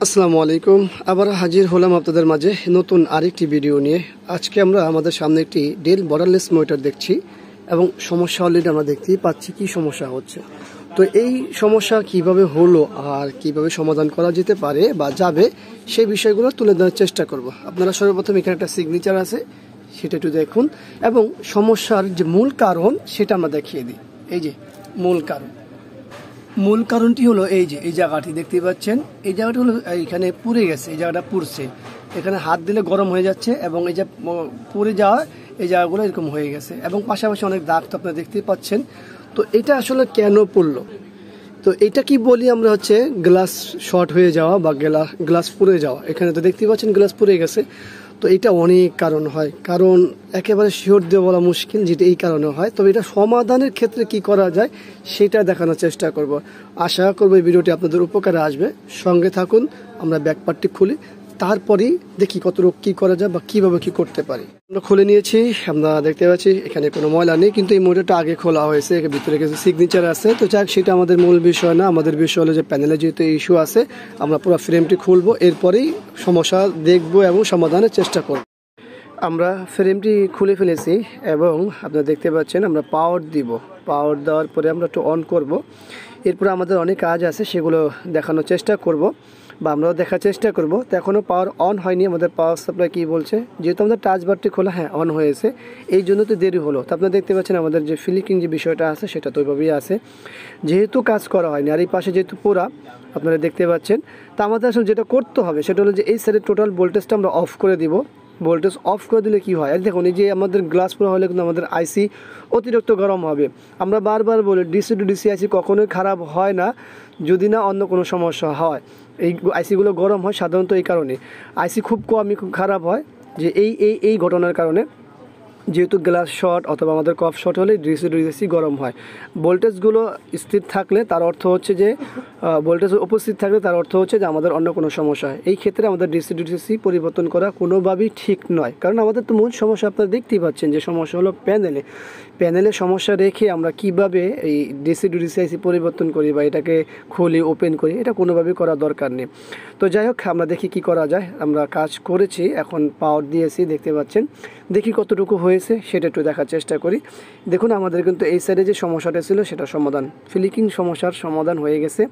আসসালামু আলাইকুম। আবার হাজির হলাম আপনাদের মাঝে নতুন আরেকটি ভিডিও নিয়ে। আজকে আমরা আমাদের সামনে একটি ডেল বর্ডারলেস মোটর দেখছি এবং সমস্যা অলরেডি আমরা দেখতেই পাচ্ছি কি সমস্যা হচ্ছে। তো এই সমস্যা কিভাবে হলো আর কিভাবে সমাধান করা যেতে পারে বা যাবে সেই বিষয়গুলো তুলে ধরার চেষ্টা করব। আপনারা সর্বপ্রথম এখানে একটা সিগনেচার আছে, সেটা একটু দেখুন এবং সমস্যার যে মূল কারণ সেটা আমরা দেখিয়ে দিই। এই যে মূল কারণটি হলো এই যে এই জায়গাটি দেখতে পাচ্ছেন, এই জায়গাটা হলো এইখানে পুড়ে গেছে, এই জায়গাটা পুড়ছে, এখানে হাত দিলে গরম হয়ে যাচ্ছে এবং এই যে পুড়ে যাওয়া এই জায়গাগুলো এরকম হয়ে গেছে এবং পাশাপাশি অনেক দাগ তো আপনারা দেখতেই পাচ্ছেন। তো এটা আসলে কেন পড়লো, তো এটা কি বলি আমরা হচ্ছে গ্লাস শর্ট হয়ে যাওয়া বা গ্লাস পুড়ে যাওয়া। এখানে তো দেখতেই পাচ্ছেন গ্লাস পুড়ে গেছে। তো এটা অনেক কারণ হয়, কারণ একেবারে শিওর দিয়ে বলা মুশকিল যেটা এই কারণে হয়। তবে এটা সমাধানের ক্ষেত্রে কি করা যায় সেটা দেখানোর চেষ্টা করব। আশা করব এই ভিডিওটি আপনাদের উপকারে আসবে। সঙ্গে থাকুন, আমরা ব্যাকপার্টটি খুলি, তারপরেই দেখি কতটুকু কি করা যায় বা কিভাবে কি করতে পারি। আমরা খুলে নিয়েছি, আমরা দেখতে পাচ্ছি এখানে কোনো ময়লা নেই, কিন্তু এই মোটরটা আগে খোলা হয়েছে, এর ভিতরে কিছু সিগনেচার আছে। তো যাক, সেটা আমাদের মূল বিষয় না। আমাদের বিষয় হলো যে প্যানেলে যেহেতু ইস্যু আছে, আমরা পুরো ফ্রেমটি খুলবো, এরপরেই সমস্যা দেখবো এবং সমাধানের চেষ্টা করব। আমরা ফ্রেমটি খুলে ফেলেছি এবং আপনারা দেখতে পাচ্ছেন আমরা পাওয়ার দিব। পাওয়ার দেওয়ার পরে আমরা একটু অন করব। এরপরে আমাদের অনেক কাজ আছে, সেগুলো দেখানোর চেষ্টা করব বা আমরাও দেখার চেষ্টা করব। তো এখনও পাওয়ার অন হয়নি। আমাদের পাওয়ার সাপ্লাই কী বলছে, যেহেতু আমাদের টাচ বারটি খোলা, হ্যাঁ অন হয়েছে, এই জন্য তো দেরি হলো। তো আপনারা দেখতে পাচ্ছেন আমাদের যে ফিলিকিং যে বিষয়টা আছে সেটা তো ওইভাবেই আছে, যেহেতু কাজ করা হয়নি। আর এই পাশে যেহেতু পুরা আপনারা দেখতে পাচ্ছেন। তো আমাদের আসলে যেটা করতে হবে সেটা হলো যে এই সাইডের টোটাল ভোল্টেজটা আমরা অফ করে দিব। ভোল্টেজ অফ করে দিলে কি হয়, আর দেখুন এই যে আমাদের গ্লাস পুরো হলে কিন্তু আমাদের আইসি অতিরিক্ত গরম হবে। আমরা বারবার বলি ডিসি টু ডিসি আইসি কখনোই খারাপ হয় না যদি না অন্য কোনো সমস্যা হয়। এই আইসিগুলো গরম হয় সাধারণত এই কারণে, আইসি খুব কমই খুব খারাপ হয় যে এই ঘটনার কারণে, যেহেতু গ্লাস শর্ট অথবা আমাদের কফ শর্ট হলে ডিসি টু ডিসি গরম হয়। ভোল্টেজগুলো স্থির থাকলে তার অর্থ হচ্ছে যে ভোল্টেজ উপস্থিত থাকলে তার অর্থ হচ্ছে যে আমাদের অন্য কোনো সমস্যা হয়। এই ক্ষেত্রে আমাদের ডিসি টু ডিসি পরিবর্তন করা কোনোভাবেই ঠিক নয়, কারণ আমাদের তো মূল সমস্যা আপনারা দেখতেই পাচ্ছেন যে সমস্যা হলো প্যানেলে সমস্যা রেখে আমরা কিভাবে এই ডিসি টু ডিসি আইসি পরিবর্তন করি বা এটাকে খুলি ওপেন করি, এটা কোনোভাবেই করা দরকার নেই। তো যাই হোক, আমরা দেখি কি করা যায়। আমরা কাজ করেছি, এখন পাওয়ার দিয়েছি, দেখতে পাচ্ছেন। দেখি কতটুকু হয়েছে সেটা একটু দেখার চেষ্টা করি। দেখুন আমাদের কিন্তু এই সাইডে যে সমস্যাটা ছিল সেটা সমাধান, ফিলিকিং সমস্যার সমাধান হয়ে গেছে।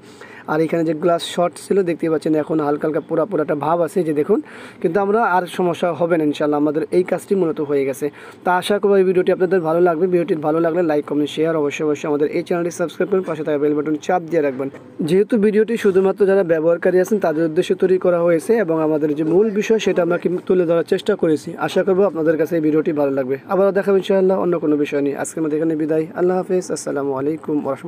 আর এখানে যে গ্লাস শর্ট ছিল দেখতে পাচ্ছেন এখন হালকা হালকা পুরাটা ভাব আছে, যে দেখুন। কিন্তু আমরা আর সমস্যা হবে না ইনশাল্লাহ, আমাদের এই কাজটি মূলত হয়ে গেছে। তা আশা করব এই ভিডিওটি আপনাদের ভালো লাগবে। ভিডিওটি ভালো লাগলে লাইক কমেন্ট শেয়ার অবশ্যই আমাদের এই চ্যানেলটি সাবস্ক্রাইব করুন, পাশে থাকা বেল বাটন চাপ দিয়ে রাখবেন। যেহেতু ভিডিওটি শুধুমাত্র যারা ব্যবহারকারী আছেন তাদের উদ্দেশ্যে তৈরি করা হয়েছে এবং আমাদের যে মূল বিষয় সেটা আমরা তুলে ধরার চেষ্টা করেছি। আশা করব আপনাদের কাছে এই ভিডিওটি ভালো লাগবে। আবারও দেখাবো ইনশাআল্লাহ অন্য কোনো বিষয় নিয়ে। আজকের মধ্যে এখানে বিদায়। আল্লাহ হাফেজ। আসসালামু আলাইকুম ওয়া রাহমাতুল্লাহ।